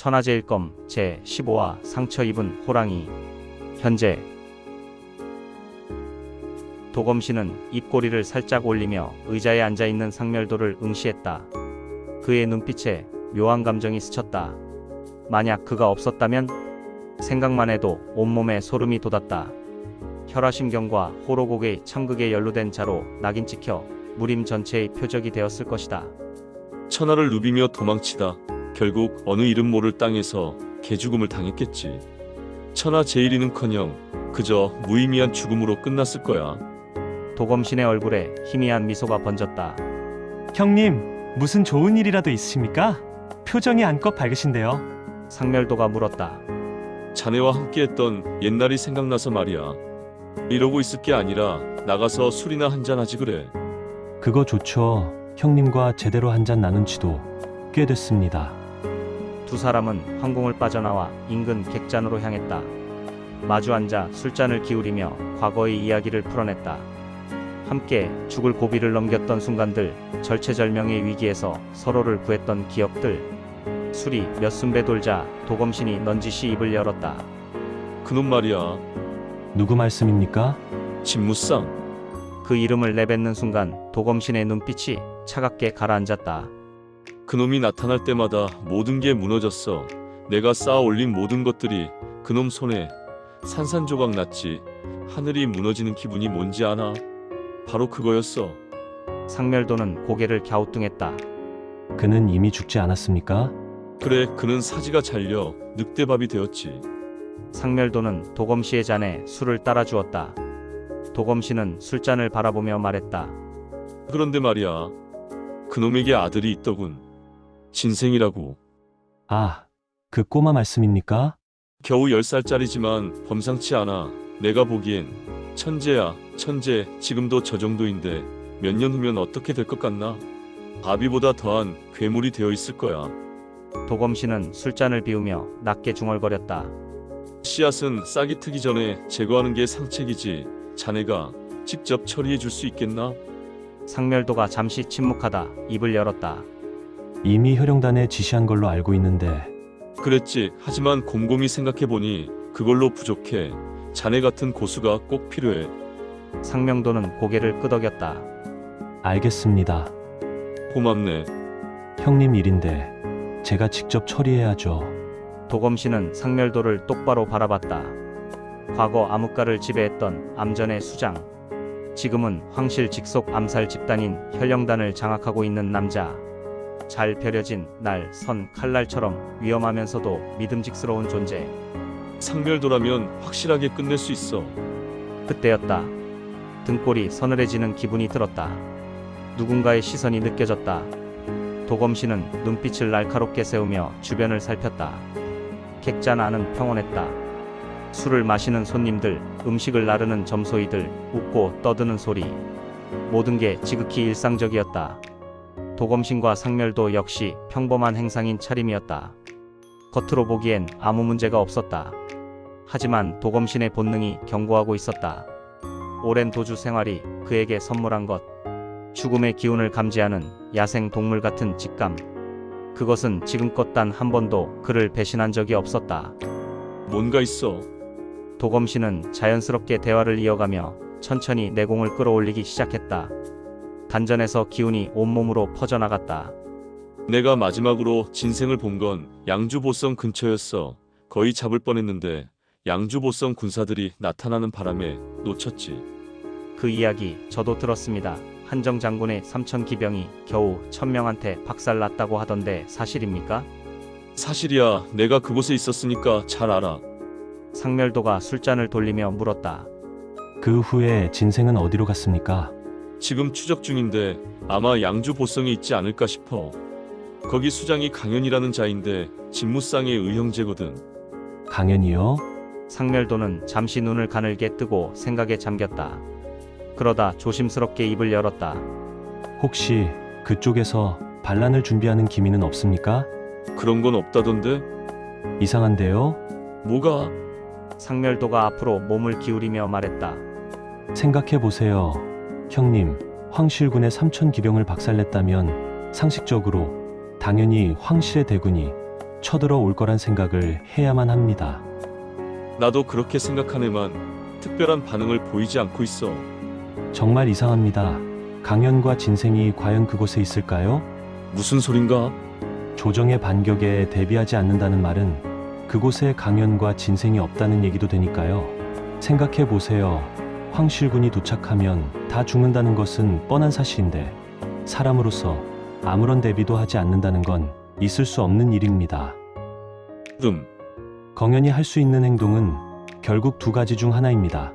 천하제일검 제15화 상처 입은 호랑이. 현재 도검신은 입꼬리를 살짝 올리며 의자에 앉아있는 상멸도를 응시했다. 그의 눈빛에 묘한 감정이 스쳤다. 만약 그가 없었다면? 생각만 해도 온몸에 소름이 돋았다. 혈화심경과 호로곡의 참극에 연루된 자로 낙인 찍혀 무림 전체의 표적이 되었을 것이다. 천하를 누비며 도망치다 결국 어느 이름 모를 땅에서 개죽음을 당했겠지. 천하 제일이는커녕 그저 무의미한 죽음으로 끝났을 거야. 도검신의 얼굴에 희미한 미소가 번졌다. 형님, 무슨 좋은 일이라도 있으십니까? 표정이 한껏 밝으신데요. 상멸도가 물었다. 자네와 함께했던 옛날이 생각나서 말이야. 이러고 있을 게 아니라 나가서 술이나 한잔하지 그래. 그거 좋죠. 형님과 제대로 한잔 나눈 지도 꽤 됐습니다. 두 사람은 황궁을 빠져나와 인근 객잔으로 향했다. 마주 앉아 술잔을 기울이며 과거의 이야기를 풀어냈다. 함께 죽을 고비를 넘겼던 순간들, 절체절명의 위기에서 서로를 구했던 기억들. 술이 몇 순배 돌자 도검신이 넌지시 입을 열었다. 그놈 말이야. 누구 말씀입니까? 진무상. 그 이름을 내뱉는 순간 도검신의 눈빛이 차갑게 가라앉았다. 그놈이 나타날 때마다 모든 게 무너졌어. 내가 쌓아 올린 모든 것들이 그놈 손에 산산조각 났지. 하늘이 무너지는 기분이 뭔지 아나? 바로 그거였어. 상멸도는 고개를 갸우뚱했다. 그는 이미 죽지 않았습니까? 그래, 그는 사지가 잘려 늑대밥이 되었지. 상멸도는 도검시의 잔에 술을 따라주었다. 도검시는 술잔을 바라보며 말했다. 그런데 말이야, 그놈에게 아들이 있더군. 진생이라고. 아, 그 꼬마 말씀입니까? 겨우 10살짜리지만 범상치 않아. 내가 보기엔 천재야, 천재. 지금도 저 정도인데 몇 년 후면 어떻게 될 것 같나? 아비보다 더한 괴물이 되어 있을 거야. 도검시는 술잔을 비우며 낮게 중얼거렸다. 씨앗은 싹이 트기 전에 제거하는 게 상책이지. 자네가 직접 처리해 줄 수 있겠나? 상멸도가 잠시 침묵하다 입을 열었다. 이미 혈용단에 지시한 걸로 알고 있는데. 그랬지. 하지만 곰곰이 생각해보니 그걸로 부족해. 자네 같은 고수가 꼭 필요해. 상명도는 고개를 끄덕였다. 알겠습니다. 고맙네. 형님 일인데 제가 직접 처리해야죠. 도검시는 상멸도를 똑바로 바라봤다. 과거 암흑가를 지배했던 암전의 수장. 지금은 황실 직속 암살 집단인 혈령단을 장악하고 있는 남자. 잘 벼려진 날, 선, 칼날처럼 위험하면서도 믿음직스러운 존재. 상멸도라면 확실하게 끝낼 수 있어. 그때였다. 등골이 서늘해지는 기분이 들었다. 누군가의 시선이 느껴졌다. 도검시는 눈빛을 날카롭게 세우며 주변을 살폈다. 객잔 안은 평온했다. 술을 마시는 손님들, 음식을 나르는 점소이들, 웃고 떠드는 소리. 모든 게 지극히 일상적이었다. 도검신과 상멸도 역시 평범한 행상인 차림이었다. 겉으로 보기엔 아무 문제가 없었다. 하지만 도검신의 본능이 경고하고 있었다. 오랜 도주 생활이 그에게 선물한 것. 죽음의 기운을 감지하는 야생 동물 같은 직감. 그것은 지금껏 단 한 번도 그를 배신한 적이 없었다. 뭔가 있어. 도검신은 자연스럽게 대화를 이어가며 천천히 내공을 끌어올리기 시작했다. 단전에서 기운이 온몸으로 퍼져나갔다. 내가 마지막으로 진생을 본 건 양주 보성 근처였어. 거의 잡을 뻔했는데 양주 보성 군사들이 나타나는 바람에 놓쳤지. 그 이야기 저도 들었습니다. 한정 장군의 3천 기병이 겨우 1000명한테 박살났다고 하던데 사실입니까? 사실이야. 내가 그곳에 있었으니까 잘 알아. 상멸도가 술잔을 돌리며 물었다. 그 후에 진생은 어디로 갔습니까? 지금 추적 중인데 아마 양주 보성에 있지 않을까 싶어. 거기 수장이 강현이라는 자인데 진무상의 의형제거든. 강연이요? 상멸도는 잠시 눈을 가늘게 뜨고 생각에 잠겼다. 그러다 조심스럽게 입을 열었다. 혹시 그쪽에서 반란을 준비하는 기미는 없습니까? 그런 건 없다던데? 이상한데요? 뭐가? 상멸도가 앞으로 몸을 기울이며 말했다. 생각해보세요. 형님, 황실군의 3천 기병을 박살냈다면 상식적으로 당연히 황실의 대군이 쳐들어 올 거란 생각을 해야만 합니다. 나도 그렇게 생각하네만 특별한 반응을 보이지 않고 있어. 정말 이상합니다. 강연과 진생이 과연 그곳에 있을까요? 무슨 소린가? 조정의 반격에 대비하지 않는다는 말은 그곳에 강연과 진생이 없다는 얘기도 되니까요. 생각해 보세요. 황실군이 도착하면 다 죽는다는 것은 뻔한 사실인데 사람으로서 아무런 대비도 하지 않는다는 건 있을 수 없는 일입니다. 경연이 할 수 있는 행동은 결국 두 가지 중 하나입니다.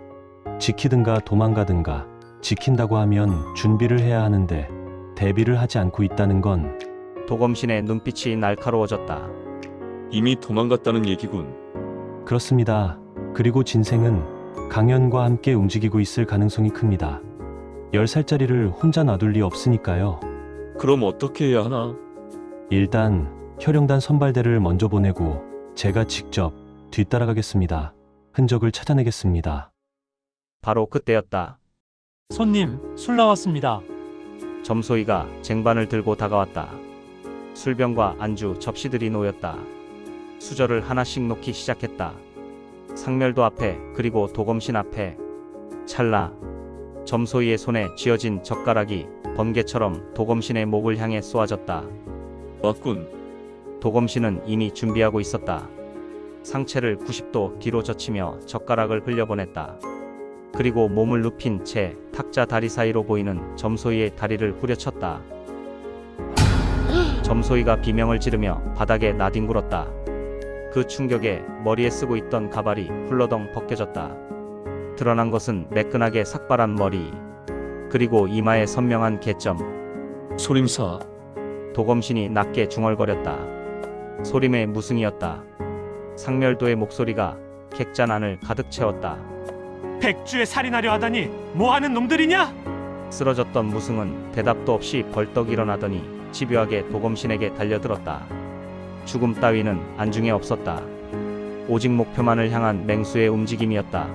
지키든가 도망가든가. 지킨다고 하면 준비를 해야 하는데 대비를 하지 않고 있다는 건 도검신의 눈빛이 날카로워졌다. 이미 도망갔다는 얘기군. 그렇습니다. 그리고 진생은 강연과 함께 움직이고 있을 가능성이 큽니다. 10살짜리를 혼자 놔둘 리 없으니까요. 그럼 어떻게 해야 하나? 일단 혈영단 선발대를 먼저 보내고 제가 직접 뒤따라가겠습니다. 흔적을 찾아내겠습니다. 바로 그때였다. 손님, 술 나왔습니다. 점소이가 쟁반을 들고 다가왔다. 술병과 안주, 접시들이 놓였다. 수저를 하나씩 놓기 시작했다. 상멸도 앞에 그리고 도검신 앞에. 찰나 점소이의 손에 쥐어진 젓가락이 번개처럼 도검신의 목을 향해 쏘아졌다. 왔군. 도검신은 이미 준비하고 있었다. 상체를 90도 뒤로 젖히며 젓가락을 흘려보냈다. 그리고 몸을 눕힌 채 탁자 다리 사이로 보이는 점소이의 다리를 후려쳤다. 점소이가 비명을 지르며 바닥에 나뒹굴었다. 그 충격에 머리에 쓰고 있던 가발이 훌러덩 벗겨졌다. 드러난 것은 매끈하게 삭발한 머리, 그리고 이마에 선명한 개점. 소림사. 도검신이 낮게 중얼거렸다. 소림의 무승이었다. 상멸도의 목소리가 객잔 안을 가득 채웠다. 백주에 살인하려 하다니 뭐하는 놈들이냐? 쓰러졌던 무승은 대답도 없이 벌떡 일어나더니 집요하게 도검신에게 달려들었다. 죽음 따위는 안중에 없었다. 오직 목표만을 향한 맹수의 움직임이었다.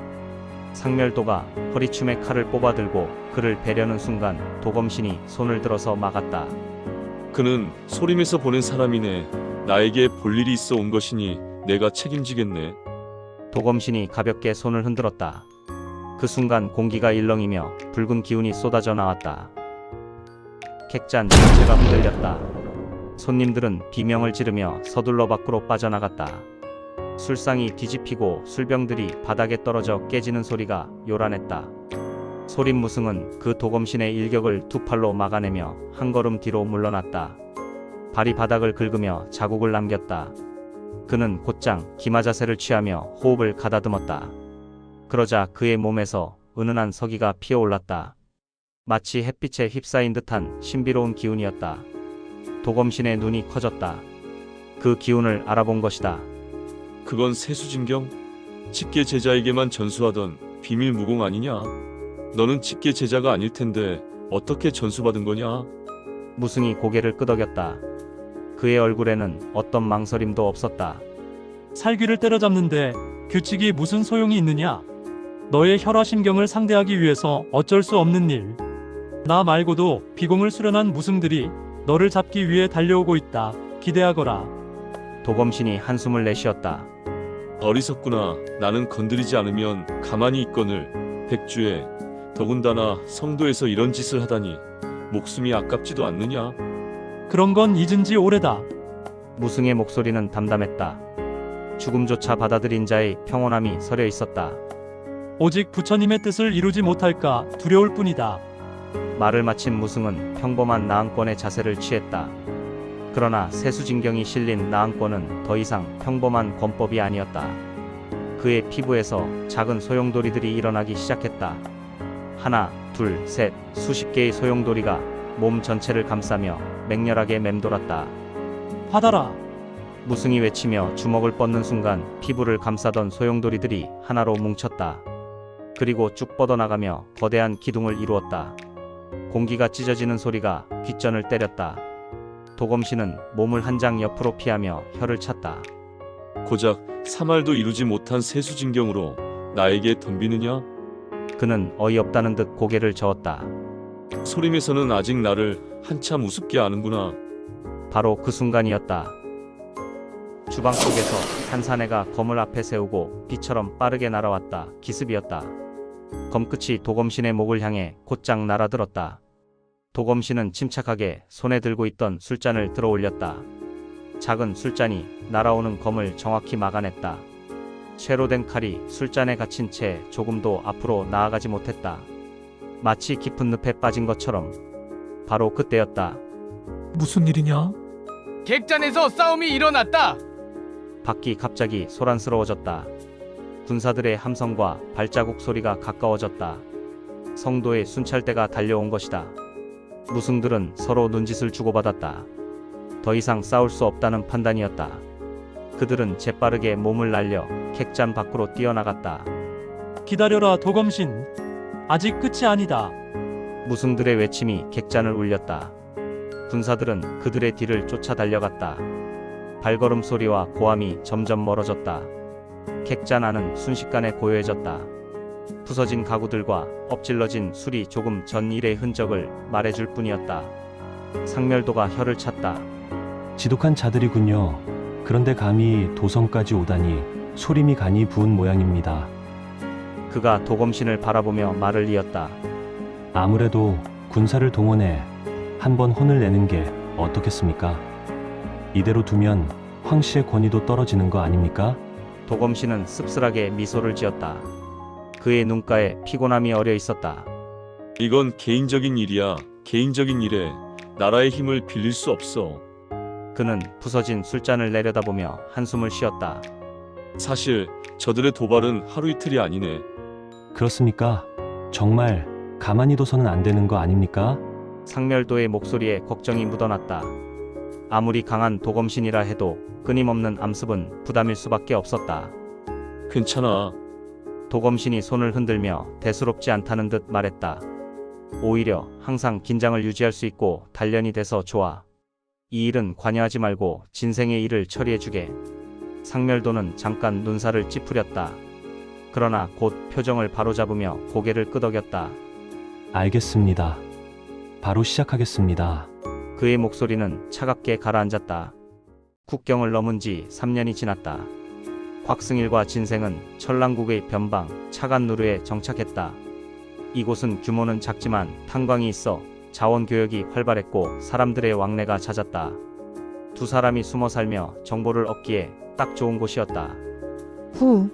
상멸도가 허리춤에 칼을 뽑아들고 그를 베려는 순간 도검신이 손을 들어서 막았다. 그는 소림에서 보낸 사람이네. 나에게 볼 일이 있어 온 것이니 내가 책임지겠네. 도검신이 가볍게 손을 흔들었다. 그 순간 공기가 일렁이며 붉은 기운이 쏟아져 나왔다. 객잔 전체가 흔들렸다. 손님들은 비명을 지르며 서둘러 밖으로 빠져나갔다. 술상이 뒤집히고 술병들이 바닥에 떨어져 깨지는 소리가 요란했다. 소림 무승은 그 도검신의 일격을 두 팔로 막아내며 한 걸음 뒤로 물러났다. 발이 바닥을 긁으며 자국을 남겼다. 그는 곧장 기마자세를 취하며 호흡을 가다듬었다. 그러자 그의 몸에서 은은한 서기가 피어올랐다. 마치 햇빛에 휩싸인 듯한 신비로운 기운이었다. 도검신의 눈이 커졌다. 그 기운을 알아본 것이다. 그건 세수진경? 직계 제자에게만 전수하던 비밀 무공 아니냐? 너는 직계 제자가 아닐 텐데 어떻게 전수받은 거냐? 무승이 고개를 끄덕였다. 그의 얼굴에는 어떤 망설임도 없었다. 살귀를 때려잡는데 규칙이 무슨 소용이 있느냐? 너의 혈화신경을 상대하기 위해서 어쩔 수 없는 일. 나 말고도 비공을 수련한 무승들이 너를 잡기 위해 달려오고 있다. 기대하거라. 도검신이 한숨을 내쉬었다. 어리석구나. 나는 건드리지 않으면 가만히 있거늘. 백주에 더군다나 성도에서 이런 짓을 하다니 목숨이 아깝지도 않느냐? 그런 건 잊은 지 오래다. 무승의 목소리는 담담했다. 죽음조차 받아들인 자의 평온함이 서려 있었다. 오직 부처님의 뜻을 이루지 못할까 두려울 뿐이다. 말을 마친 무승은 평범한 나은권의 자세를 취했다. 그러나 세수진경이 실린 나은권은 더 이상 평범한 권법이 아니었다. 그의 피부에서 작은 소용돌이들이 일어나기 시작했다. 하나, 둘, 셋, 수십 개의 소용돌이가 몸 전체를 감싸며 맹렬하게 맴돌았다. 받아라. 무승이 외치며 주먹을 뻗는 순간 피부를 감싸던 소용돌이들이 하나로 뭉쳤다. 그리고 쭉 뻗어나가며 거대한 기둥을 이루었다. 공기가 찢어지는 소리가 귓전을 때렸다. 도검신은 몸을 한 장 옆으로 피하며 혀를 찼다. 고작 3알도 이루지 못한 세수진경으로 나에게 덤비느냐? 그는 어이없다는 듯 고개를 저었다. 소림에서는 아직 나를 한참 우습게 아는구나. 바로 그 순간이었다. 주방 속에서 한 사내가 검을 앞에 세우고 비처럼 빠르게 날아왔다. 기습이었다. 검끝이 도검신의 목을 향해 곧장 날아들었다. 도검신은 침착하게 손에 들고 있던 술잔을 들어 올렸다. 작은 술잔이 날아오는 검을 정확히 막아냈다. 쇠로 된 칼이 술잔에 갇힌 채 조금도 앞으로 나아가지 못했다. 마치 깊은 늪에 빠진 것처럼. 바로 그때였다. 무슨 일이냐? 객잔에서 싸움이 일어났다. 밖이 갑자기 소란스러워졌다. 군사들의 함성과 발자국 소리가 가까워졌다. 성도의 순찰대가 달려온 것이다. 무승들은 서로 눈짓을 주고받았다. 더 이상 싸울 수 없다는 판단이었다. 그들은 재빠르게 몸을 날려 객잔 밖으로 뛰어나갔다. 기다려라 도검신. 아직 끝이 아니다. 무승들의 외침이 객잔을 울렸다. 군사들은 그들의 뒤를 쫓아 달려갔다. 발걸음 소리와 고함이 점점 멀어졌다. 객잔 안은 순식간에 고요해졌다. 부서진 가구들과 엎질러진 술이 조금 전 일의 흔적을 말해줄 뿐이었다. 상멸도가 혀를 찼다. 지독한 자들이군요. 그런데 감히 도성까지 오다니 소림이 간이 부은 모양입니다. 그가 도검신을 바라보며 말을 이었다. 아무래도 군사를 동원해 한번 혼을 내는 게 어떻겠습니까? 이대로 두면 황 씨의 권위도 떨어지는 거 아닙니까? 도검신은 씁쓸하게 미소를 지었다. 그의 눈가에 피곤함이 어려 있었다. 이건 개인적인 일이야. 개인적인 일에 나라의 힘을 빌릴 수 없어. 그는 부서진 술잔을 내려다보며 한숨을 쉬었다. 사실 저들의 도발은 하루 이틀이 아니네. 그렇습니까? 정말 가만히 둬서는 안 되는 거 아닙니까? 상멸도의 목소리에 걱정이 묻어났다. 아무리 강한 도검신이라 해도 끊임없는 암습은 부담일 수밖에 없었다. 괜찮아. 도검신이 손을 흔들며 대수롭지 않다는 듯 말했다. 오히려 항상 긴장을 유지할 수 있고 단련이 돼서 좋아. 이 일은 관여하지 말고 진생의 일을 처리해주게. 상멸도는 잠깐 눈살을 찌푸렸다. 그러나 곧 표정을 바로잡으며 고개를 끄덕였다. 알겠습니다. 바로 시작하겠습니다. 그의 목소리는 차갑게 가라앉았다. 국경을 넘은 지 3년이 지났다. 곽승일과 진생은 천랑국의 변방 차간누르에 정착했다. 이곳은 규모는 작지만 탄광이 있어 자원교역이 활발했고 사람들의 왕래가 잦았다. 두 사람이 숨어 살며 정보를 얻기에 딱 좋은 곳이었다. 후,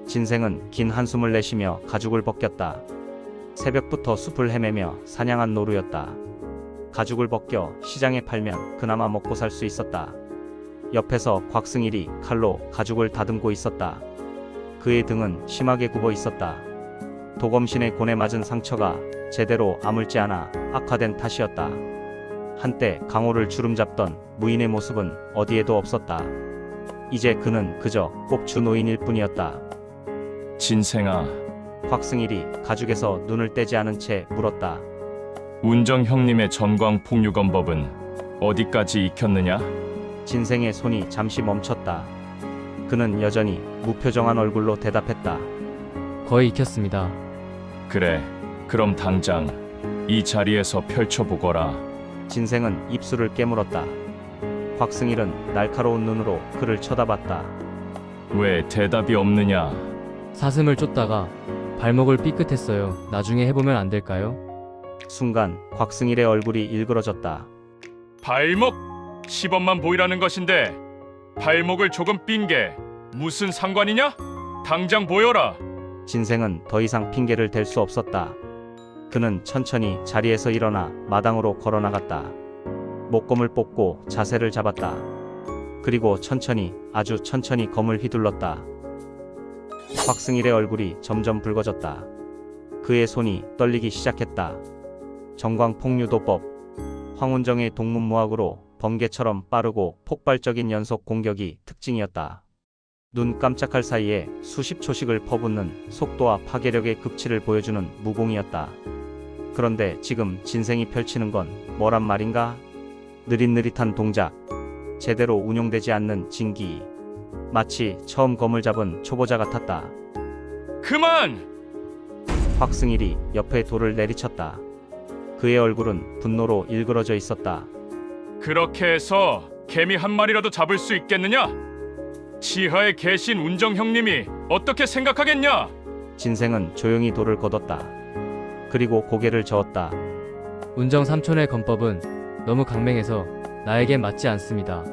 진생은 긴 한숨을 내쉬며 가죽을 벗겼다. 새벽부터 숲을 헤매며 사냥한 노루였다. 가죽을 벗겨 시장에 팔면 그나마 먹고 살 수 있었다. 옆에서 곽승일이 칼로 가죽을 다듬고 있었다. 그의 등은 심하게 굽어 있었다. 도검신의 곤에 맞은 상처가 제대로 아물지 않아 악화된 탓이었다. 한때 강호를 주름잡던 무인의 모습은 어디에도 없었다. 이제 그는 그저 꼽주 노인일 뿐이었다. 진생아, 곽승일이 가죽에서 눈을 떼지 않은 채 물었다. 운정 형님의 전광 폭류검법은 어디까지 익혔느냐? 진생의 손이 잠시 멈췄다. 그는 여전히 무표정한 얼굴로 대답했다. 거의 익혔습니다. 그래, 그럼 당장 이 자리에서 펼쳐보거라. 진생은 입술을 깨물었다. 곽승일은 날카로운 눈으로 그를 쳐다봤다. 왜 대답이 없느냐? 사슴을 쫓다가 발목을 삐끗했어요. 나중에 해보면 안 될까요? 순간 곽승일의 얼굴이 일그러졌다. 발목! 시범만 보이라는 것인데 발목을 조금 삔 게 무슨 상관이냐? 당장 보여라. 진생은 더 이상 핑계를 댈 수 없었다. 그는 천천히 자리에서 일어나 마당으로 걸어나갔다. 목검을 뽑고 자세를 잡았다. 그리고 천천히, 아주 천천히 검을 휘둘렀다. 곽승일의 얼굴이 점점 붉어졌다. 그의 손이 떨리기 시작했다. 정광폭류도법, 황운정의 동문무학으로 번개처럼 빠르고 폭발적인 연속 공격이 특징이었다. 눈 깜짝할 사이에 수십 초씩을 퍼붓는 속도와 파괴력의 극치를 보여주는 무공이었다. 그런데 지금 진생이 펼치는 건 뭐란 말인가? 느릿느릿한 동작, 제대로 운용되지 않는 진기, 마치 처음 검을 잡은 초보자 같았다. 그만! 곽승일이 옆에 돌을 내리쳤다. 그의 얼굴은 분노로 일그러져 있었다. 그렇게 해서 개미 한 마리라도 잡을 수 있겠느냐? 지하에 계신 운정 형님이 어떻게 생각하겠냐? 진생은 조용히 돌을 걷었다. 그리고 고개를 저었다. 운정 삼촌의 건법은 너무 강맹해서 나에겐 맞지 않습니다.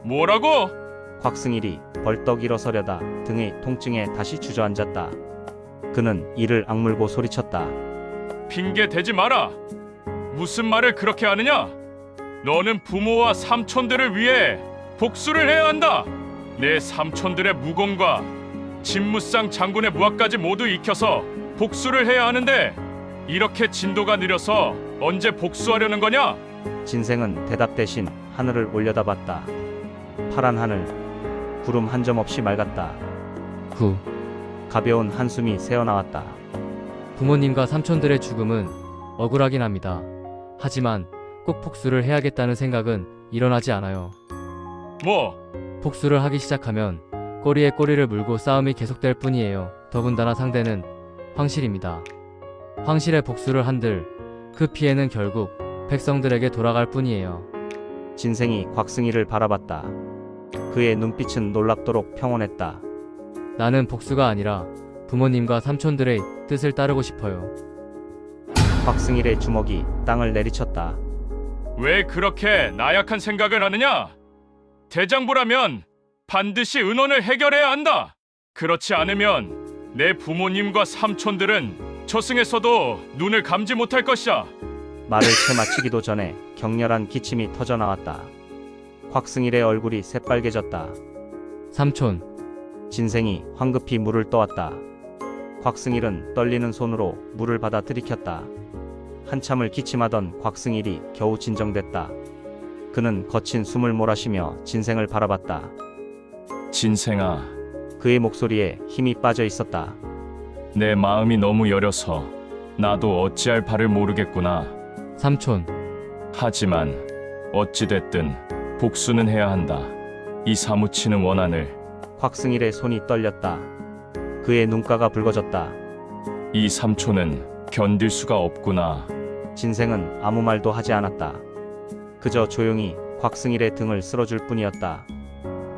뭐라고? 곽승일이 벌떡 일어서려다 등의 통증에 다시 주저앉았다. 그는 이를 악물고 소리쳤다. 핑계 대지 마라. 무슨 말을 그렇게 하느냐? 너는 부모와 삼촌들을 위해 복수를 해야 한다. 내 삼촌들의 무공과 진무상 장군의 무학까지 모두 익혀서 복수를 해야 하는데 이렇게 진도가 느려서 언제 복수하려는 거냐? 진생은 대답 대신 하늘을 올려다봤다. 파란 하늘, 구름 한 점 없이 맑았다. 후, 가벼운 한숨이 새어나왔다. 부모님과 삼촌들의 죽음은 억울하긴 합니다. 하지만 꼭 복수를 해야겠다는 생각은 일어나지 않아요. 복수를 하기 시작하면 꼬리에 꼬리를 물고 싸움이 계속될 뿐이에요. 더군다나 상대는 황실입니다. 황실의 복수를 한들 그 피해는 결국 백성들에게 돌아갈 뿐이에요. 진생이 곽승일을 바라봤다. 그의 눈빛은 놀랍도록 평온했다. 나는 복수가 아니라 부모님과 삼촌들의 뜻을 따르고 싶어요. 곽승일의 주먹이 땅을 내리쳤다. 왜 그렇게 나약한 생각을 하느냐? 대장부라면 반드시 은원을 해결해야 한다. 그렇지 않으면 내 부모님과 삼촌들은 저승에서도 눈을 감지 못할 것이야. 말을 채 마치기도 전에 격렬한 기침이 터져 나왔다. 곽승일의 얼굴이 새빨개졌다. 삼촌, 진생이 황급히 물을 떠왔다. 곽승일은 떨리는 손으로 물을 받아 들이켰다. 한참을 기침하던 곽승일이 겨우 진정됐다. 그는 거친 숨을 몰아쉬며 진생을 바라봤다. 진생아, 그의 목소리에 힘이 빠져 있었다. 내 마음이 너무 여려서 나도 어찌할 바를 모르겠구나. 삼촌, 하지만 어찌됐든 복수는 해야 한다. 이 사무치는 원한을. 곽승일의 손이 떨렸다. 그의 눈가가 붉어졌다. 이 삼촌은 견딜 수가 없구나. 진생은 아무 말도 하지 않았다. 그저 조용히 곽승일의 등을 쓸어줄 뿐이었다.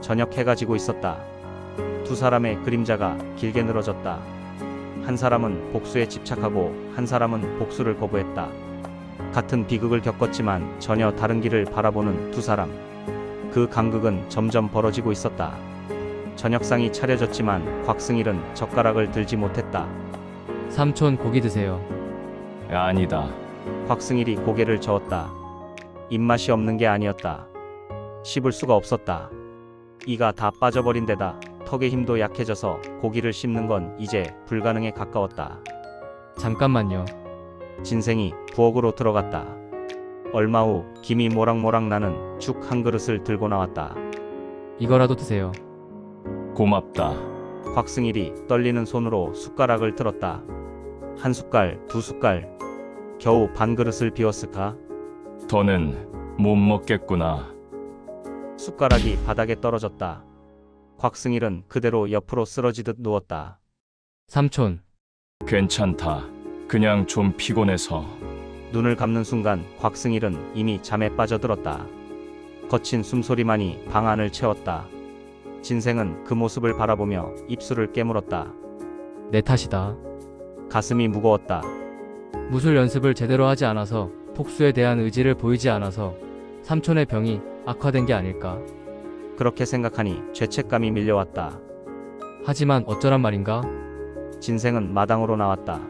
저녁 해가 지고 있었다. 두 사람의 그림자가 길게 늘어졌다. 한 사람은 복수에 집착하고 한 사람은 복수를 거부했다. 같은 비극을 겪었지만 전혀 다른 길을 바라보는 두 사람. 그 간극은 점점 벌어지고 있었다. 저녁상이 차려졌지만 곽승일은 젓가락을 들지 못했다. 삼촌 고기 드세요. 아니다. 곽승일이 고개를 저었다. 입맛이 없는 게 아니었다. 씹을 수가 없었다. 이가 다 빠져버린 데다 턱의 힘도 약해져서 고기를 씹는 건 이제 불가능에 가까웠다. 잠깐만요. 진생이 부엌으로 들어갔다. 얼마 후 김이 모락모락 나는 죽 한 그릇을 들고 나왔다. 이거라도 드세요. 고맙다. 곽승일이 떨리는 손으로 숟가락을 들었다. 한 숟갈, 두 숟갈, 겨우 반 그릇을 비웠을까? 더는 못 먹겠구나. 숟가락이 바닥에 떨어졌다. 곽승일은 그대로 옆으로 쓰러지듯 누웠다. 삼촌, 괜찮다. 그냥 좀 피곤해서. 눈을 감는 순간 곽승일은 이미 잠에 빠져들었다. 거친 숨소리만이 방 안을 채웠다. 진생은 그 모습을 바라보며 입술을 깨물었다. 내 탓이다. 가슴이 무거웠다. 무술 연습을 제대로 하지 않아서 복수에 대한 의지를 보이지 않아서 삼촌의 병이 악화된 게 아닐까. 그렇게 생각하니 죄책감이 밀려왔다. 하지만 어쩌란 말인가? 진생은 마당으로 나왔다.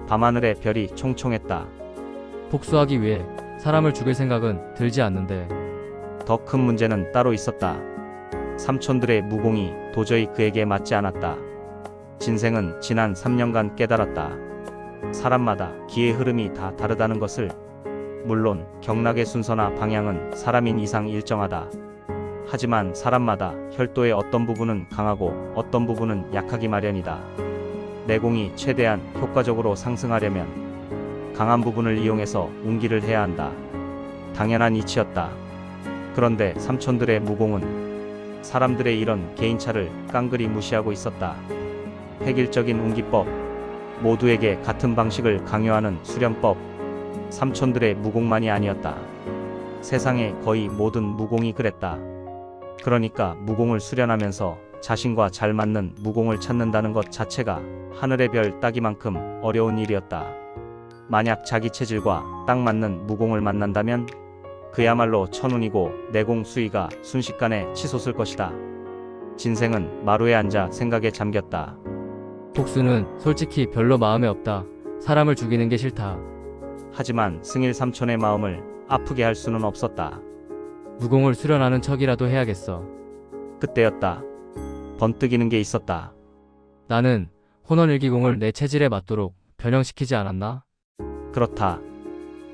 밤하늘에 별이 총총했다. 복수하기 위해 사람을 죽일 생각은 들지 않는데 더 큰 문제는 따로 있었다. 삼촌들의 무공이 도저히 그에게 맞지 않았다. 진생은 지난 3년간 깨달았다. 사람마다 기의 흐름이 다 다르다는 것을. 물론 경락의 순서나 방향은 사람인 이상 일정하다. 하지만 사람마다 혈도의 어떤 부분은 강하고 어떤 부분은 약하기 마련이다. 내공이 최대한 효과적으로 상승하려면 강한 부분을 이용해서 운기를 해야 한다. 당연한 이치였다. 그런데 삼촌들의 무공은 사람들의 이런 개인차를 깡그리 무시하고 있었다. 획일적인 운기법, 모두에게 같은 방식을 강요하는 수련법, 삼촌들의 무공만이 아니었다. 세상의 거의 모든 무공이 그랬다. 그러니까 무공을 수련하면서 자신과 잘 맞는 무공을 찾는다는 것 자체가 하늘의 별 따기만큼 어려운 일이었다. 만약 자기 체질과 딱 맞는 무공을 만난다면 그야말로 천운이고 내공 수위가 순식간에 치솟을 것이다. 진생은 마루에 앉아 생각에 잠겼다. 복수는 솔직히 별로 마음에 없다. 사람을 죽이는 게 싫다. 하지만 승일 삼촌의 마음을 아프게 할 수는 없었다. 무공을 수련하는 척이라도 해야겠어. 그때였다. 번뜩이는 게 있었다. 나는 혼원일기공을 내 체질에 맞도록 변형시키지 않았나? 그렇다.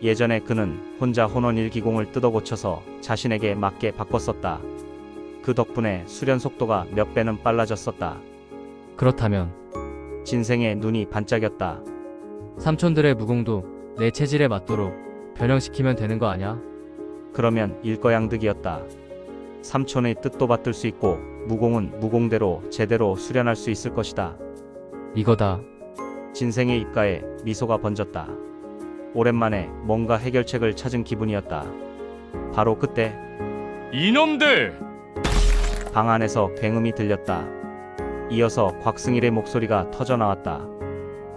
예전에 그는 혼자 혼원일기공을 뜯어고쳐서 자신에게 맞게 바꿨었다. 그 덕분에 수련 속도가 몇 배는 빨라졌었다. 그렇다면 진생의 눈이 반짝였다. 삼촌들의 무공도 내 체질에 맞도록 변형시키면 되는 거 아냐? 그러면 일거양득이었다. 삼촌의 뜻도 받들 수 있고 무공은 무공대로 제대로 수련할 수 있을 것이다. 이거다. 진생의 입가에 미소가 번졌다. 오랜만에 뭔가 해결책을 찾은 기분이었다. 바로 그때 이놈들! 방 안에서 굉음이 들렸다. 이어서 곽승일의 목소리가 터져나왔다.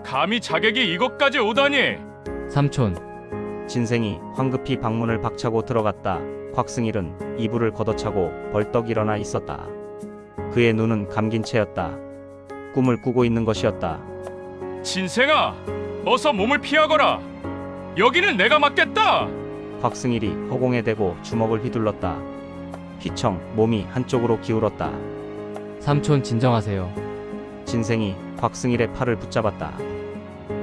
감히 자객이 이것까지 오다니! 삼촌, 진생이 황급히 방문을 박차고 들어갔다. 곽승일은 이불을 걷어차고 벌떡 일어나 있었다. 그의 눈은 감긴 채였다. 꿈을 꾸고 있는 것이었다. 진생아, 어서 몸을 피하거라. 여기는 내가 맡겠다. 곽승일이 허공에 대고 주먹을 휘둘렀다. 휘청 몸이 한쪽으로 기울었다. 삼촌 진정하세요. 진생이 곽승일의 팔을 붙잡았다.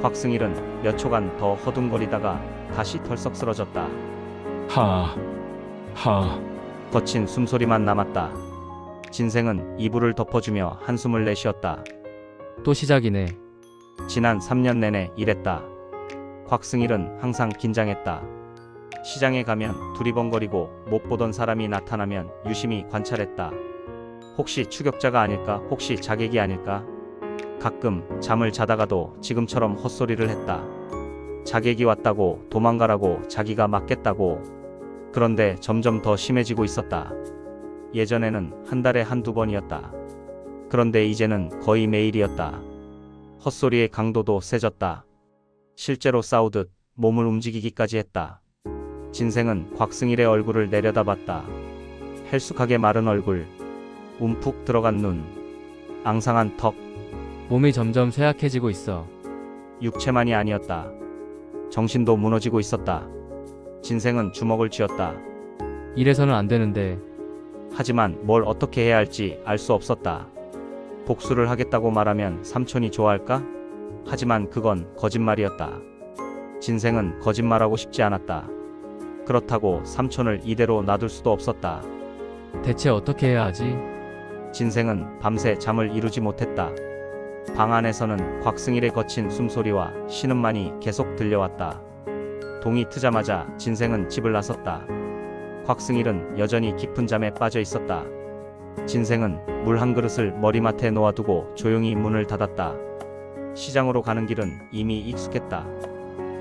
곽승일은 몇 초간 더 허둥거리다가 다시 털썩 쓰러졌다. 거친 숨소리만 남았다. 진생은 이불을 덮어주며 한숨을 내쉬었다. 또 시작이네. 지난 3년 내내 이랬다. 곽승일은 항상 긴장했다. 시장에 가면 두리번거리고 못 보던 사람이 나타나면 유심히 관찰했다. 혹시 추격자가 아닐까? 혹시 자객이 아닐까? 가끔 잠을 자다가도 지금처럼 헛소리를 했다. 자객이 왔다고, 도망가라고, 자기가 맞겠다고. 그런데 점점 더 심해지고 있었다. 예전에는 한 달에 한두 번이었다. 그런데 이제는 거의 매일이었다. 헛소리의 강도도 세졌다. 실제로 싸우듯 몸을 움직이기까지 했다. 진생은 곽승일의 얼굴을 내려다봤다. 헬쑥하게 마른 얼굴, 움푹 들어간 눈, 앙상한 턱, 몸이 점점 쇠약해지고 있어. 육체만이 아니었다. 정신도 무너지고 있었다. 진생은 주먹을 쥐었다. 이래서는 안 되는데. 하지만 뭘 어떻게 해야 할지 알 수 없었다. 복수를 하겠다고 말하면 삼촌이 좋아할까? 하지만 그건 거짓말이었다. 진생은 거짓말하고 싶지 않았다. 그렇다고 삼촌을 이대로 놔둘 수도 없었다. 대체 어떻게 해야 하지? 진생은 밤새 잠을 이루지 못했다. 방 안에서는 곽승일의 거친 숨소리와 신음만이 계속 들려왔다. 동이 트자마자 진생은 집을 나섰다. 곽승일은 여전히 깊은 잠에 빠져 있었다. 진생은 물 한 그릇을 머리맡에 놓아두고 조용히 문을 닫았다. 시장으로 가는 길은 이미 익숙했다.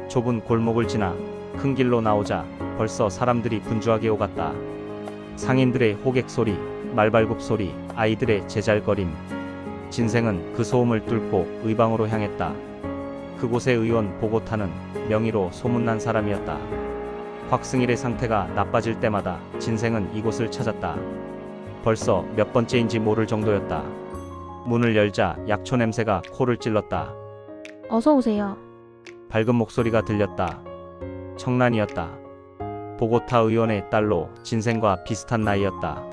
좁은 골목을 지나 큰 길로 나오자 벌써 사람들이 분주하게 오갔다. 상인들의 호객 소리, 말발굽 소리, 아이들의 제잘거림. 진생은 그 소음을 뚫고 의방으로 향했다. 그곳의 의원 보고타는 명의로 소문난 사람이었다. 곽승일의 상태가 나빠질 때마다 진생은 이곳을 찾았다. 벌써 몇 번째인지 모를 정도였다. 문을 열자 약초 냄새가 코를 찔렀다. 어서 오세요. 밝은 목소리가 들렸다. 청란이었다. 보고타 의원의 딸로 진생과 비슷한 나이였다.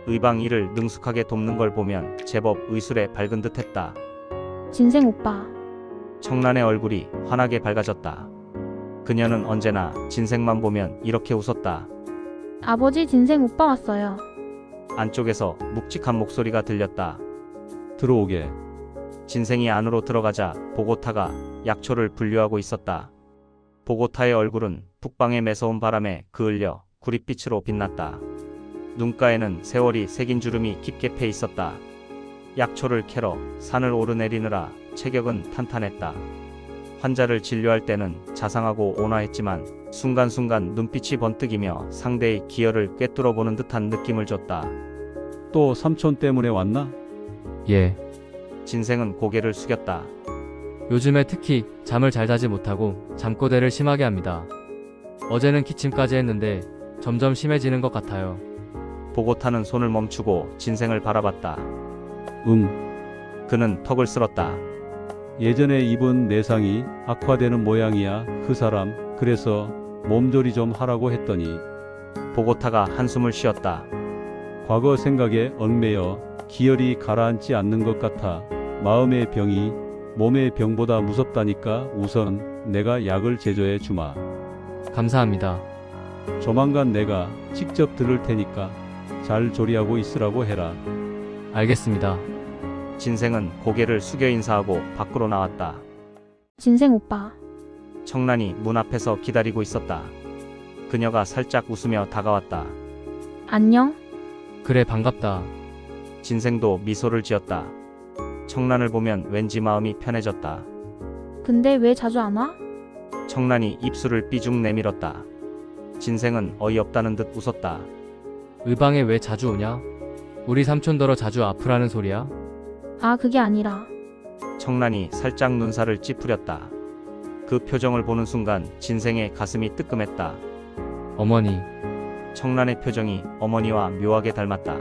의방 일을 능숙하게 돕는 걸 보면 제법 의술에 밝은 듯했다. 진생 오빠. 청란의 얼굴이 환하게 밝아졌다. 그녀는 언제나 진생만 보면 이렇게 웃었다. 아버지 진생 오빠 왔어요. 안쪽에서 묵직한 목소리가 들렸다. 들어오게. 진생이 안으로 들어가자 보고타가 약초를 분류하고 있었다. 보고타의 얼굴은 북방의 매서운 바람에 그을려 구릿빛으로 빛났다. 눈가에는 세월이 새긴 주름이 깊게 패 있었다. 약초를 캐러 산을 오르내리느라 체격은 탄탄했다. 환자를 진료할 때는 자상하고 온화했지만 순간순간 눈빛이 번뜩이며 상대의 기혈을 꿰뚫어보는 듯한 느낌을 줬다. 또 삼촌 때문에 왔나? 예. 진생은 고개를 숙였다. 요즘에 특히 잠을 잘 자지 못하고 잠꼬대를 심하게 합니다. 어제는 기침까지 했는데 점점 심해지는 것 같아요. 보고 타는 손을 멈추고 진생을 바라봤다. 그는 턱을 쓸었다. 예전에 입은 내상이 악화되는 모양이야. 그 사람 그래서 몸조리 좀 하라고 했더니 보고타가 한숨을 쉬었다. 과거 생각에 얽매여 기혈이 가라앉지 않는 것 같아. 마음의 병이 몸의 병보다 무섭다니까. 우선 내가 약을 제조해 주마. 감사합니다. 조만간 내가 직접 들을 테니까 잘 조리하고 있으라고 해라. 알겠습니다. 진생은 고개를 숙여 인사하고 밖으로 나왔다. 진생 오빠. 청란이 문 앞에서 기다리고 있었다. 그녀가 살짝 웃으며 다가왔다. 안녕? 그래, 반갑다. 진생도 미소를 지었다. 청란을 보면 왠지 마음이 편해졌다. 근데 왜 자주 안 와? 청란이 입술을 삐죽 내밀었다. 진생은 어이없다는 듯 웃었다. 의방에 왜 자주 오냐? 우리 삼촌더러 자주 아프라는 소리야? 아, 그게 아니라. 청란이 살짝 눈살을 찌푸렸다. 그 표정을 보는 순간 진생의 가슴이 뜨끔했다. 어머니. 청란의 표정이 어머니와 묘하게 닮았다.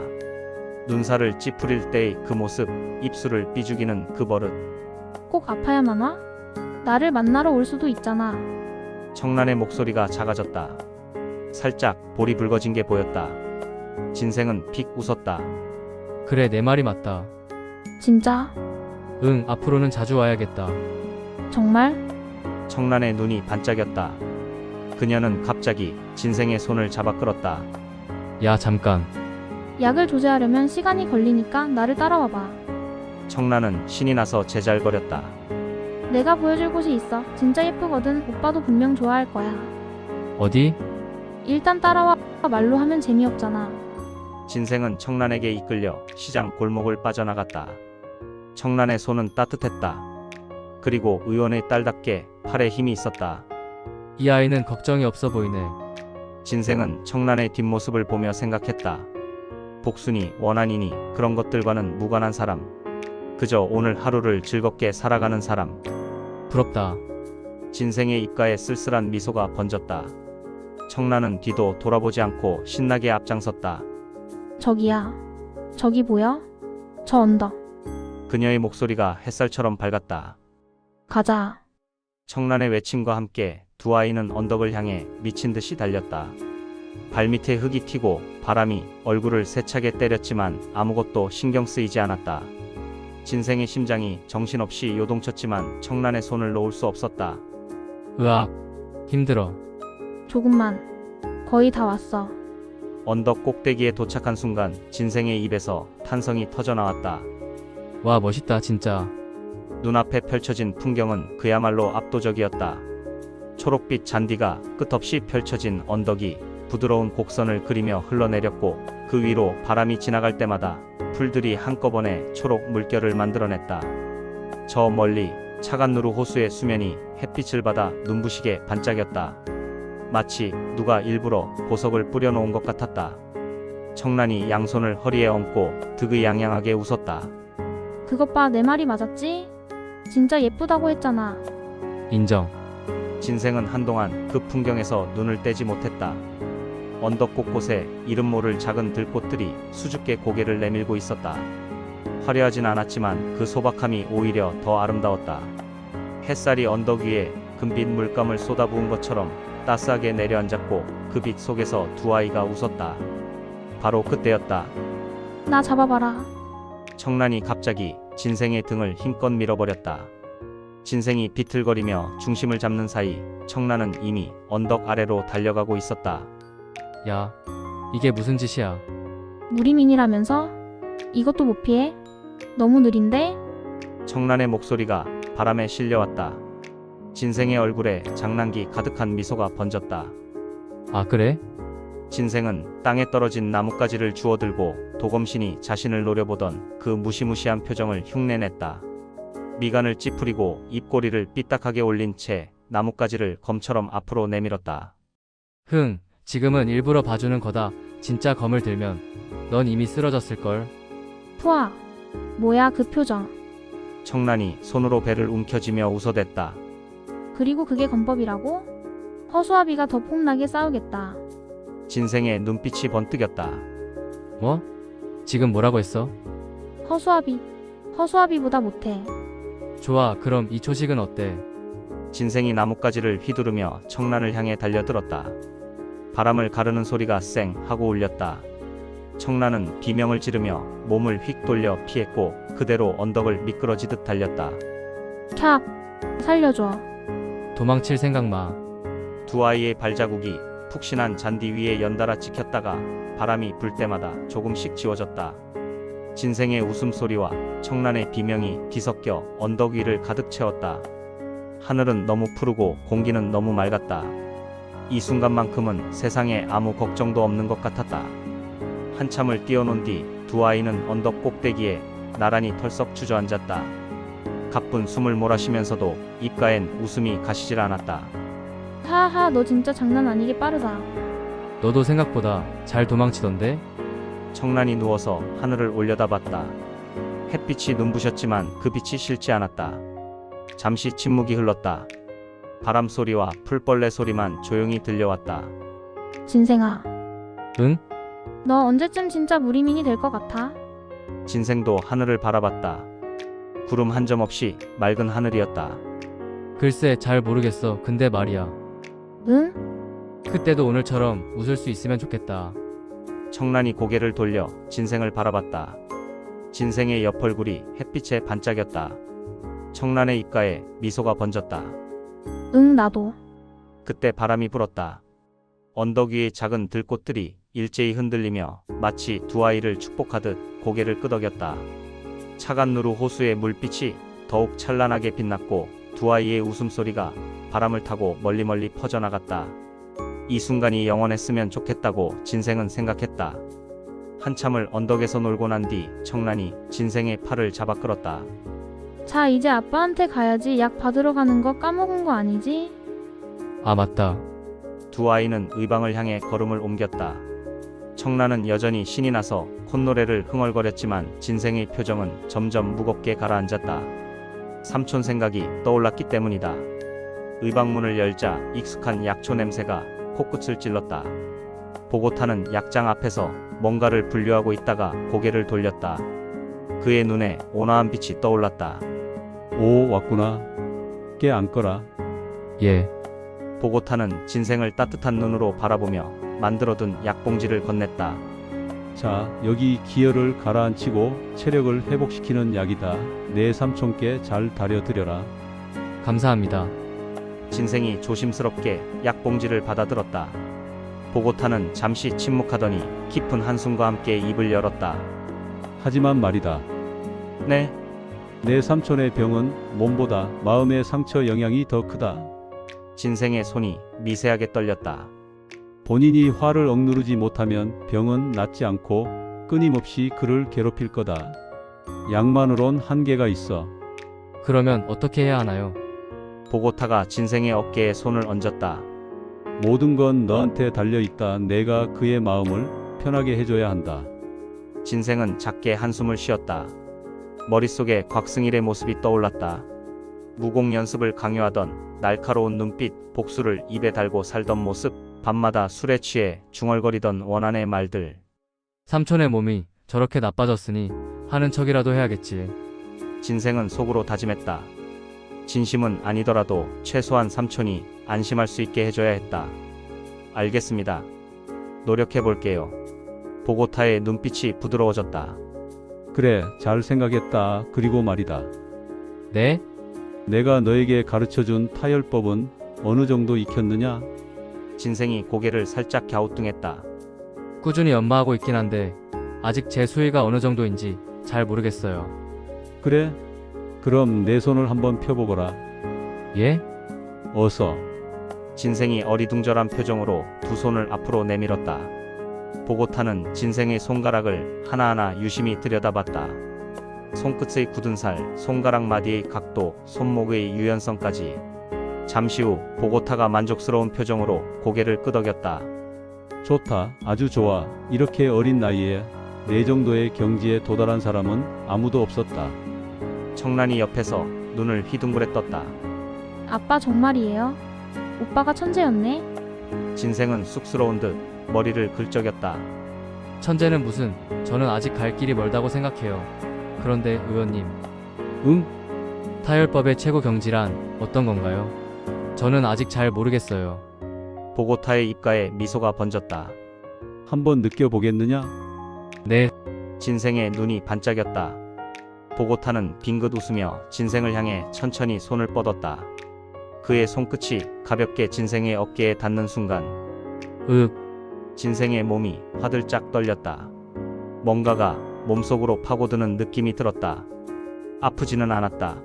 눈살을 찌푸릴 때의 그 모습, 입술을 삐죽이는 그 버릇. 꼭 아파야만 와? 나를 만나러 올 수도 있잖아. 청란의 목소리가 작아졌다. 살짝 볼이 붉어진 게 보였다. 진생은 픽 웃었다. 그래, 내 말이 맞다. 진짜? 응, 앞으로는 자주 와야겠다. 정말? 청란의 눈이 반짝였다. 그녀는 갑자기 진생의 손을 잡아 끌었다. 야, 잠깐. 약을 조제하려면 시간이 걸리니까 나를 따라와봐. 청란은 신이 나서 제잘거렸다. 내가 보여줄 곳이 있어. 진짜 예쁘거든. 오빠도 분명 좋아할 거야. 어디? 일단 따라와. 말로 하면 재미없잖아. 진생은 청란에게 이끌려 시장 골목을 빠져나갔다. 청란의 손은 따뜻했다. 그리고 의원의 딸답게 팔에 힘이 있었다. 이 아이는 걱정이 없어 보이네. 진생은 청란의 뒷모습을 보며 생각했다. 복순이, 원한이니 그런 것들과는 무관한 사람. 그저 오늘 하루를 즐겁게 살아가는 사람. 부럽다. 진생의 입가에 쓸쓸한 미소가 번졌다. 청란은 뒤도 돌아보지 않고 신나게 앞장섰다. 저기야. 저기 보여? 저 언덕. 그녀의 목소리가 햇살처럼 밝았다. 가자. 청란의 외침과 함께 두 아이는 언덕을 향해 미친 듯이 달렸다. 발밑에 흙이 튀고 바람이 얼굴을 세차게 때렸지만 아무것도 신경 쓰이지 않았다. 진생의 심장이 정신없이 요동쳤지만 청란의 손을 놓을 수 없었다. 으악. 힘들어. 조금만. 거의 다 왔어. 언덕 꼭대기에 도착한 순간 진생의 입에서 탄성이 터져나왔다. 와, 멋있다, 진짜. 눈앞에 펼쳐진 풍경은 그야말로 압도적이었다. 초록빛 잔디가 끝없이 펼쳐진 언덕이 부드러운 곡선을 그리며 흘러내렸고 그 위로 바람이 지나갈 때마다 풀들이 한꺼번에 초록 물결을 만들어냈다. 저 멀리 차간 누루 호수의 수면이 햇빛을 받아 눈부시게 반짝였다. 마치 누가 일부러 보석을 뿌려놓은 것 같았다. 청란이 양손을 허리에 얹고 득의양양하게 웃었다. 그것 봐, 내 말이 맞았지? 진짜 예쁘다고 했잖아. 인정. 진생은 한동안 그 풍경에서 눈을 떼지 못했다. 언덕 곳곳에 이름 모를 작은 들꽃들이 수줍게 고개를 내밀고 있었다. 화려하진 않았지만 그 소박함이 오히려 더 아름다웠다. 햇살이 언덕 위에 금빛 물감을 쏟아부은 것처럼 따스하게 내려앉았고 그 빛 속에서 두 아이가 웃었다. 바로 그때였다. 나 잡아봐라. 청란이 갑자기 진생의 등을 힘껏 밀어버렸다. 진생이 비틀거리며 중심을 잡는 사이 청란은 이미 언덕 아래로 달려가고 있었다. 야, 이게 무슨 짓이야? 무리민이라면서? 이것도 못 피해? 너무 느린데? 청란의 목소리가 바람에 실려왔다. 진생의 얼굴에 장난기 가득한 미소가 번졌다. 아, 그래? 진생은 땅에 떨어진 나뭇가지를 주워들고 도검신이 자신을 노려보던 그 무시무시한 표정을 흉내냈다. 미간을 찌푸리고 입꼬리를 삐딱하게 올린 채 나뭇가지를 검처럼 앞으로 내밀었다. 지금은 일부러 봐주는 거다. 진짜 검을 들면 넌 이미 쓰러졌을걸. 푸아. 뭐야 그 표정. 청란이 손으로 배를 움켜쥐며 웃어댔다. 그리고 그게 건법이라고? 허수아비가 더 폭나게 싸우겠다. 진생의 눈빛이 번뜩였다. 뭐? 지금 뭐라고 했어? 허수아비보다 못해. 좋아, 그럼 이 초식은 어때? 진생이 나뭇가지를 휘두르며 청란을 향해 달려들었다. 바람을 가르는 소리가 쌩 하고 울렸다. 청란은 비명을 지르며 몸을 휙 돌려 피했고 그대로 언덕을 미끄러지듯 달렸다. 캬. 살려줘. 도망칠 생각 마. 두 아이의 발자국이 푹신한 잔디 위에 연달아 찍혔다가 바람이 불 때마다 조금씩 지워졌다. 진생의 웃음소리와 청란의 비명이 뒤섞여 언덕 위를 가득 채웠다. 하늘은 너무 푸르고 공기는 너무 맑았다. 이 순간만큼은 세상에 아무 걱정도 없는 것 같았다. 한참을 뛰어논 뒤 두 아이는 언덕 꼭대기에 나란히 털썩 주저앉았다. 가쁜 숨을 몰아쉬면서도 입가엔 웃음이 가시질 않았다. 하하 너 진짜 장난 아니게 빠르다. 너도 생각보다 잘 도망치던데? 청란이 누워서 하늘을 올려다봤다. 햇빛이 눈부셨지만 그 빛이 싫지 않았다. 잠시 침묵이 흘렀다. 바람 소리와 풀벌레 소리만 조용히 들려왔다. 진생아. 응? 너 언제쯤 진짜 무리민이 될 것 같아? 진생도 하늘을 바라봤다. 구름 한 점 없이 맑은 하늘이었다. 글쎄 잘 모르겠어. 근데 말이야. 응? 그때도 오늘처럼 웃을 수 있으면 좋겠다. 청란이 고개를 돌려 진생을 바라봤다. 진생의 옆얼굴이 햇빛에 반짝였다. 청란의 입가에 미소가 번졌다. 응 나도. 그때 바람이 불었다. 언덕 위의 작은 들꽃들이 일제히 흔들리며 마치 두 아이를 축복하듯 고개를 끄덕였다. 차간 누루 호수의 물빛이 더욱 찬란하게 빛났고 두 아이의 웃음소리가 바람을 타고 멀리 퍼져나갔다. 이 순간이 영원했으면 좋겠다고 진생은 생각했다. 한참을 언덕에서 놀고 난 뒤 청란이 진생의 팔을 잡아 끌었다. 자 이제 아빠한테 가야지. 약 받으러 가는 거 까먹은 거 아니지? 아 맞다. 두 아이는 의방을 향해 걸음을 옮겼다. 청란은 여전히 신이 나서 콧노래를 흥얼거렸지만 진생의 표정은 점점 무겁게 가라앉았다. 삼촌 생각이 떠올랐기 때문이다. 의방문을 열자 익숙한 약초 냄새가 코끝을 찔렀다. 보고타는 약장 앞에서 뭔가를 분류하고 있다가 고개를 돌렸다. 그의 눈에 온화한 빛이 떠올랐다. 오, 왔구나. 깨 앉거라. 예. 보고타는 진생을 따뜻한 눈으로 바라보며 만들어둔 약봉지를 건넸다. 자, 여기 기혈을 가라앉히고 체력을 회복시키는 약이다. 내 삼촌께 잘 다려드려라. 감사합니다. 진생이 조심스럽게 약봉지를 받아들었다. 보고타는 잠시 침묵하더니 깊은 한숨과 함께 입을 열었다. 하지만 말이다. 네? 내 삼촌의 병은 몸보다 마음의 상처 영향이 더 크다. 진생의 손이 미세하게 떨렸다. 본인이 화를 억누르지 못하면 병은 낫지 않고 끊임없이 그를 괴롭힐 거다. 약만으론 한계가 있어. 그러면 어떻게 해야 하나요? 보고타가 진생의 어깨에 손을 얹었다. 모든 건 너한테 달려있다. 내가 그의 마음을 편하게 해줘야 한다. 진생은 작게 한숨을 쉬었다. 머릿속에 곽승일의 모습이 떠올랐다. 무공 연습을 강요하던 날카로운 눈빛, 복수를 입에 달고 살던 모습, 밤마다 술에 취해 중얼거리던 원한의 말들. 삼촌의 몸이 저렇게 나빠졌으니 하는 척이라도 해야겠지. 진생은 속으로 다짐했다. 진심은 아니더라도 최소한 삼촌이 안심할 수 있게 해줘야 했다. 알겠습니다. 노력해볼게요. 보고타의 눈빛이 부드러워졌다. 그래, 잘 생각했다. 그리고 말이다. 네? 내가 너에게 가르쳐준 타혈법은 어느 정도 익혔느냐? 진생이 고개를 살짝 갸우뚱했다. 꾸준히 연마하고 있긴 한데 아직 제 수위가 어느 정도인지 잘 모르겠어요. 그래? 그럼 내 손을 한번 펴보거라. 예? 어서. 진생이 어리둥절한 표정으로 두 손을 앞으로 내밀었다. 보고타는 진생의 손가락을 하나하나 유심히 들여다봤다. 손끝의 굳은 살, 손가락 마디의 각도, 손목의 유연성까지. 잠시 후 보고타가 만족스러운 표정으로 고개를 끄덕였다. 좋다. 아주 좋아. 이렇게 어린 나이에 내 정도의 경지에 도달한 사람은 아무도 없었다. 청란이 옆에서 눈을 휘둥그레 떴다. 아빠 정말이에요? 오빠가 천재였네? 진생은 쑥스러운 듯 머리를 긁적였다. 천재는 무슨, 저는 아직 갈 길이 멀다고 생각해요. 그런데 의원님, 응? 타협법의 최고 경지란 어떤 건가요? 저는 아직 잘 모르겠어요. 보고타의 입가에 미소가 번졌다. 한번 느껴보겠느냐? 네, 진생의 눈이 반짝였다. 보고타는 빙긋 웃으며 진생을 향해 천천히 손을 뻗었다. 그의 손끝이 가볍게 진생의 어깨에 닿는 순간 진생의 몸이 화들짝 떨렸다. 뭔가가 몸속으로 파고드는 느낌이 들었다. 아프지는 않았다.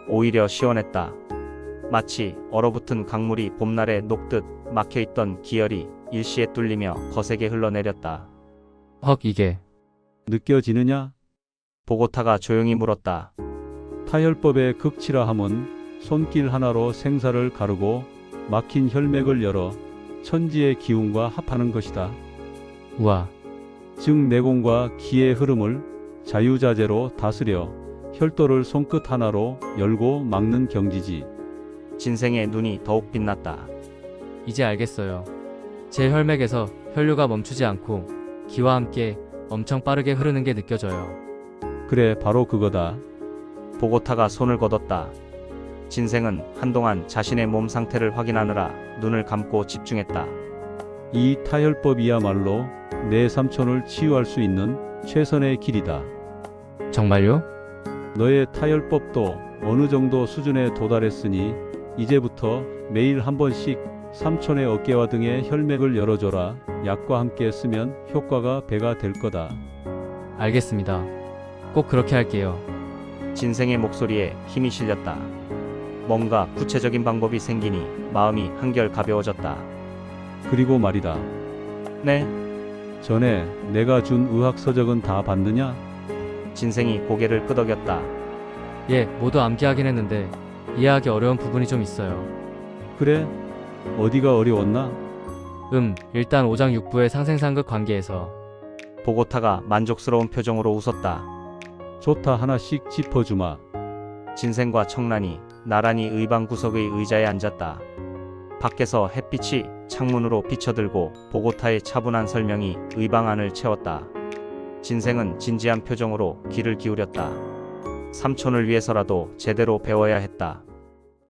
오히려 시원했다. 마치 얼어붙은 강물이 봄날에 녹듯 막혀있던 기혈이 일시에 뚫리며 거세게 흘러내렸다. 이게 느껴지느냐? 보고타가 조용히 물었다. 타혈법의 극치라 함은 손길 하나로 생사를 가르고 막힌 혈맥을 열어 천지의 기운과 합하는 것이다. 우와, 즉 내공과 기의 흐름을 자유자재로 다스려 혈도를 손끝 하나로 열고 막는 경지지. 진생의 눈이 더욱 빛났다. 이제 알겠어요. 제 혈맥에서 혈류가 멈추지 않고 기와 함께 엄청 빠르게 흐르는 게 느껴져요. 그래, 바로 그거다. 보고타가 손을 걷었다. 진생은 한동안 자신의 몸 상태를 확인하느라 눈을 감고 집중했다. 이 타혈법이야말로 내 삼촌을 치유할 수 있는 최선의 길이다. 정말요? 너의 타혈법도 어느 정도 수준에 도달했으니 이제부터 매일 한 번씩 삼촌의 어깨와 등의 혈맥을 열어줘라. 약과 함께 쓰면 효과가 배가 될 거다. 알겠습니다. 꼭 그렇게 할게요. 진생의 목소리에 힘이 실렸다. 뭔가 구체적인 방법이 생기니 마음이 한결 가벼워졌다. 그리고 말이다. 네? 전에 내가 준 의학 서적은 다 봤느냐? 진생이 고개를 끄덕였다. 예, 모두 암기하긴 했는데 이해하기 어려운 부분이 좀 있어요. 그래? 어디가 어려웠나? 일단 5장 6부의 상생상극 관계에서 보고타가 만족스러운 표정으로 웃었다. 좋다, 하나씩 짚어주마. 진생과 청란이 나란히 의방 구석의 의자에 앉았다. 밖에서 햇빛이 창문으로 비쳐들고 보고타의 차분한 설명이 의방 안을 채웠다. 진생은 진지한 표정으로 귀를 기울였다. 삼촌을 위해서라도 제대로 배워야 했다.